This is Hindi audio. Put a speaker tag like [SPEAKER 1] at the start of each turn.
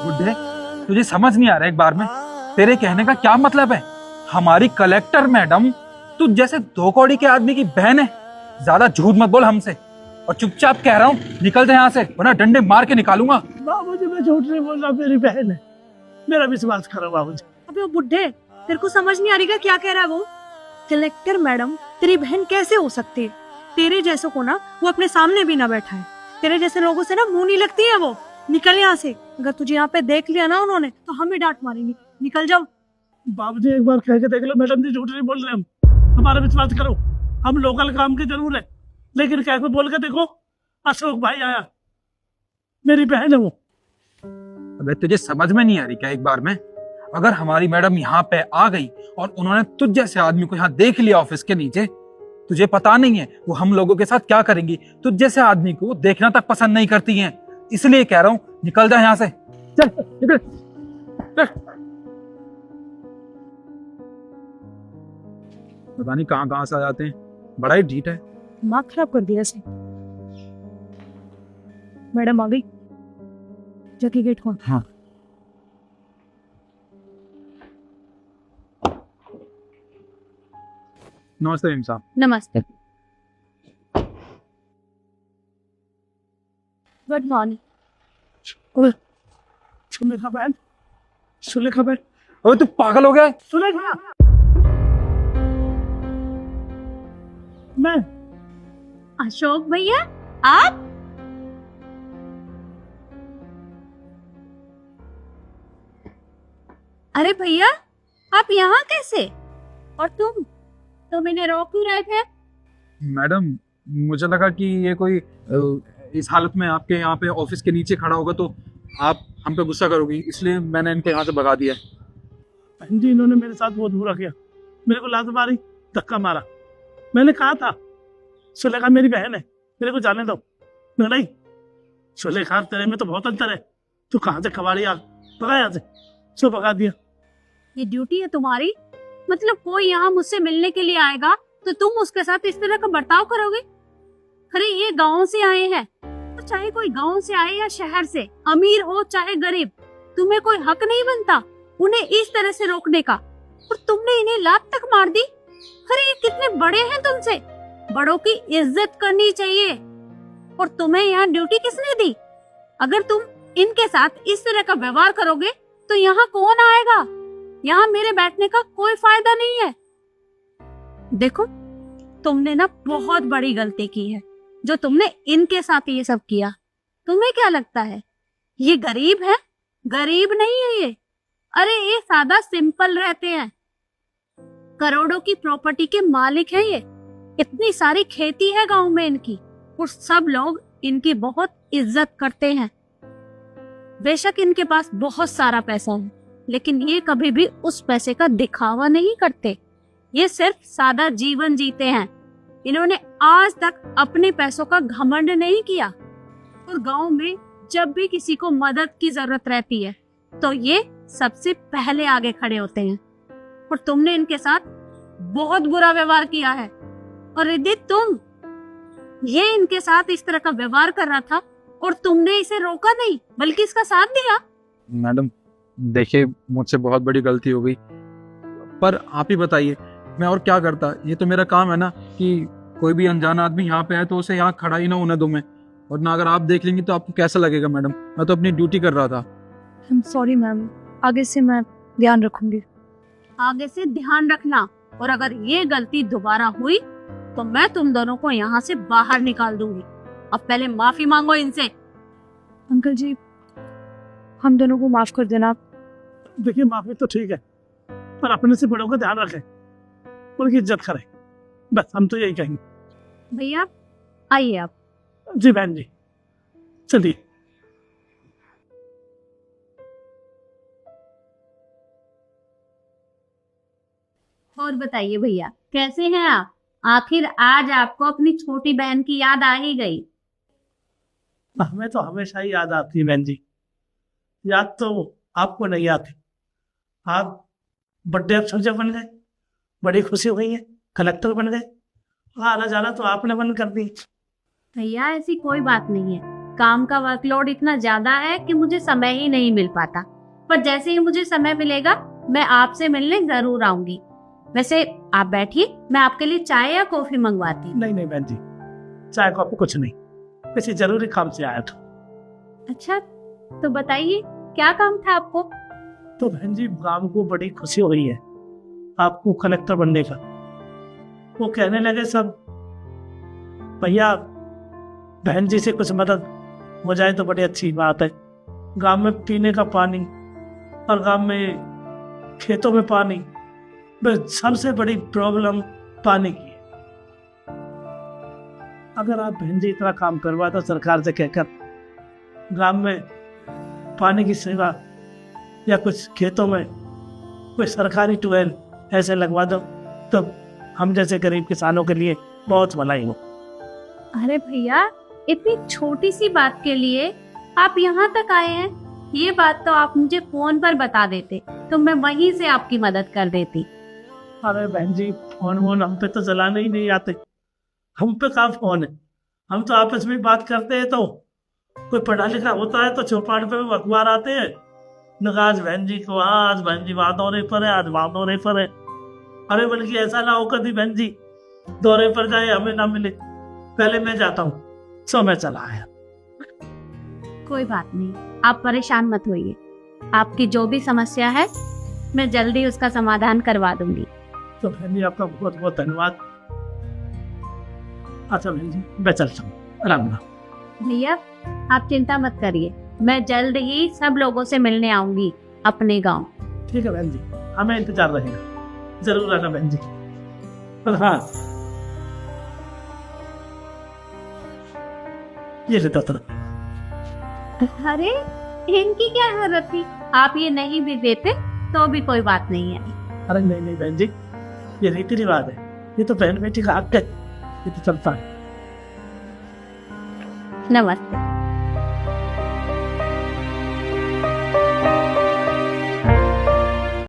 [SPEAKER 1] बुड्ढे, तुझे समझ नहीं आ रहा एक बार में तेरे कहने का क्या मतलब है? हमारी कलेक्टर मैडम तू जैसे दो कौड़ी के आदमी की बहन है। ज्यादा झूठ मत बोल हमसे और चुपचाप कह रहा हूँ निकल जा यहाँ से, वरना डंडे मार के निकालूंगा।
[SPEAKER 2] बाबूजी मैं झूठ नहीं बोल रहा, मेरी बहन है, मेरा विश्वास करो बाबूजी।
[SPEAKER 3] अबे वो बुड्ढे, तेरे को समझ नहीं आ रही क्या कह रहा है वो? कलेक्टर मैडम तेरी बहन कैसे हो सकती है? तेरे जैसों को ना वो अपने सामने भी ना बैठा है। तेरे जैसे लोगों से ना मुंह नहीं लगती है वो। निकल यहाँ से, अगर तुझे यहाँ पे देख लिया ना उन्होंने तो हमें डांट मारेंगे। निकल जाओ।
[SPEAKER 2] बाबूजी एक बार कह के देख लो, मैडम जी झूठ नहीं बोल रहे, हम हमारा विश्वास करो। हम लोकल काम के जरूर है, लेकिन कैसे बोल के देखो, अशोक भाई आया, मेरी बहन है वो।
[SPEAKER 1] अबे तुझे समझ में नहीं आ रही क्या एक बार में? अगर हमारी मैडम यहाँ पे आ गई और उन्होंने तुझ जैसे आदमी को यहाँ देख लिया ऑफिस के नीचे, तुझे पता नहीं है वो हम लोगों के साथ क्या करेंगी। तुझ जैसे आदमी को देखना तक पसंद नहीं करती हैं, इसलिए कह रहा हूँ निकल जा यहाँ से।
[SPEAKER 2] चल निकल, चल।
[SPEAKER 1] पता नहीं कहाँ कहाँ से आ जाते हैं, बड़ा ही ढीठ है।
[SPEAKER 3] दिमाग खराब कर दिया इसने। मैडम आ गई, जाके गेट खोल।
[SPEAKER 1] हाँ। नमस्ते मैम साहब।
[SPEAKER 3] नमस्ते। Good morning.
[SPEAKER 2] सुलेखा बहन, सुलेखा बहन।
[SPEAKER 1] अबे तू पागल हो गया है?
[SPEAKER 2] सुलेखा, मैं
[SPEAKER 3] अशोक भैया आप? अरे भैया आप यहाँ कैसे? और तुम इन्हें रोक क्यों रहे थे?
[SPEAKER 1] मैडम मुझे लगा कि ये कोई इस हालत में आपके यहाँ पे ऑफिस के नीचे खड़ा होगा तो आप हम पे गुस्सा करोगी, इसलिए मैंने इनको यहाँ से भगा दिया।
[SPEAKER 2] बहन जी इन्होंने मेरे साथ बहुत बुरा किया, मेरे को लात मारी, धक्का मारा। मैंने कहा था सुलेखा मेरी बहन है, मेरे को जाने दो। नहीं सुलेखा तेरे में तो बहुत अंतर है, तू कहाँ से कबाड़ी आ भगा यहाँ से, सो भगा दिया।
[SPEAKER 3] ये ड्यूटी है तुम्हारी? मतलब कोई यहाँ मुझसे मिलने के लिए आएगा तो तुम उसके साथ इस तरह का बर्ताव करोगे? अरे ये गांव से आए हैं, तो चाहे कोई गांव से आए या शहर से, अमीर हो चाहे गरीब, तुम्हें कोई हक नहीं बनता उन्हें इस तरह से रोकने का। और तुमने इन्हें लात तक मार दी। अरे ये कितने बड़े हैं तुमसे, बड़ों की इज्जत करनी चाहिए। और तुम्हें यहाँ ड्यूटी किसने दी? अगर तुम इनके साथ इस तरह का व्यवहार करोगे तो यहाँ कौन आएगा? यहाँ मेरे बैठने का कोई फायदा नहीं है। देखो तुमने ना बहुत बड़ी गलती की है जो तुमने इनके साथ ये सब किया। तुम्हें क्या लगता है ये गरीब है? गरीब नहीं है ये। अरे ये सादा सिंपल रहते हैं, करोड़ों की प्रॉपर्टी के मालिक हैं ये। इतनी सारी खेती है गांव में इनकी और सब लोग इनकी बहुत इज्जत करते हैं। बेशक इनके पास बहुत सारा पैसा है, लेकिन ये कभी भी उस पैसे का दिखावा नहीं करते। ये सिर्फ सादा जीवन जीते हैं। इन्होंने आज तक अपने पैसों का घमंड नहीं किया। और गांव में जब भी किसी को मदद की जरूरत रहती है तो ये सबसे पहले आगे खड़े होते हैं। और तुमने इनके साथ बहुत बुरा व्यवहार किया है। और रिद्धि तुम, ये इनके साथ इस तरह का व्यवहार कर रहा था और तुमने इसे रोका नहीं बल्कि इसका साथ दिया।
[SPEAKER 1] मैडम देखिए मुझसे बहुत बड़ी गलती हो गई, पर आप ही बताइए मैं और क्या करता। ये तो मेरा काम है ना कि कोई भी अनजान आदमी यहाँ पे है तो उसे यहाँ खड़ा ही ना होने दूं मैं। और ना अगर आप देख लेंगी तो आपको कैसा लगेगा मैडम? मैं तो अपनी ड्यूटी कर रहा था।
[SPEAKER 3] I'm sorry मैम, आगे से मैं ध्यान रखूंगी। आगे से ध्यान रखना, और अगर ये गलती दोबारा हुई तो मैं तुम दोनों को यहाँ से बाहर निकाल दूंगी। अब पहले माफी मांगो इनसे। अंकल जी हम दोनों को माफ कर देना।
[SPEAKER 2] देखिए माफी तो ठीक है, पर अपने से बड़ों का ध्यान रखें, उनकी इज्जत करें, बस हम तो यही कहेंगे।
[SPEAKER 3] भैया आइए आप।
[SPEAKER 2] जी बहन जी चलिए।
[SPEAKER 3] और बताइए भैया कैसे हैं आप? आखिर आज आपको अपनी छोटी बहन की याद आ ही गई।
[SPEAKER 2] हमें तो हमेशा ही याद आती है बहन जी, याद तो आपको नहीं आती। आप बड़े अफसर जब बन गए, बड़ी खुशी हुई है, कलेक्टर बन गए, आना जाना तो आपने बंद कर दी।
[SPEAKER 3] भैया ऐसी कोई बात नहीं है। काम का वर्कलोड इतना ज्यादा है कि मुझे समय ही नहीं मिल पाता। पर जैसे ही मुझे समय मिलेगा मैं आपसे मिलने जरूर आऊंगी। वैसे आप बैठिए, मैं आपके लिए चाय या कॉफी मंगवाती हूँ।
[SPEAKER 2] नहीं नहीं बहन जी, चाय कॉफी कुछ नहीं, किसी जरूरी काम से आया था।
[SPEAKER 3] अच्छा, तो बताइए क्या काम था आपको?
[SPEAKER 2] तो बहन जी गांव को बड़ी खुशी हो रही है आपको कलेक्टर बनने का। वो कहने लगे सब, भैया बहन जी से कुछ मदद हो जाए तो बड़ी अच्छी बात है। गांव में पीने का पानी और गांव में खेतों में पानी, बस सबसे बड़ी प्रॉब्लम पानी की है। अगर आप बहन जी इतना काम करवा दो सरकार से कहकर, गांव में पानी की सेवा या कुछ खेतों में कोई सरकारी ट्यूबवेल ऐसे लगवा दो, तो हम जैसे गरीब किसानों के लिए बहुत भलाई हो।
[SPEAKER 3] अरे भैया, इतनी छोटी सी बात के लिए आप यहाँ तक आए हैं? ये बात तो आप मुझे फोन पर बता देते तो मैं वहीं से आपकी मदद कर देती।
[SPEAKER 2] अरे बहन जी फोन वोन हम पे तो चलाने ही नहीं आते, हम पे कहाँ फोन है, हम तो आपस में बात करते हैं। तो कोई पढ़ा लिखा होता है तो चौपाट पे अखबार आते हैं, आज बहन जी को आज बहन जी वहां दौरे पर है, आज वहां दौरे पर है। अरे बल्कि ऐसा ना हो कभी बहन जी दौरे पर जाए हमें ना मिले, पहले मैं जाता हूँ, सो मैं चला आया।
[SPEAKER 3] कोई बात नहीं, आप परेशान मत होइए। आपकी जो भी समस्या है मैं जल्दी उसका समाधान करवा दूंगी।
[SPEAKER 2] तो बहन जी आपका बहुत बहुत धन्यवाद। अच्छा बहन जी मैं चलता हूँ, राम राम।
[SPEAKER 3] भैया आप चिंता मत करिए, मैं जल्द ही सब लोगों से मिलने आऊंगी अपने गांव।
[SPEAKER 2] ठीक है बहन जी, हमें इंतजार रहेगा, जरूर आना बहन जी। और हाँ ये ले दो।
[SPEAKER 3] अरे इनकी क्या जरूरत थी, आप ये नहीं भी देते तो भी कोई बात नहीं है।
[SPEAKER 2] अरे नहीं नहीं बहन जी, ये रीति रिवाज है, ये तो बहन बेटी का हक है, ये तो चलता है।
[SPEAKER 3] नमस्ते।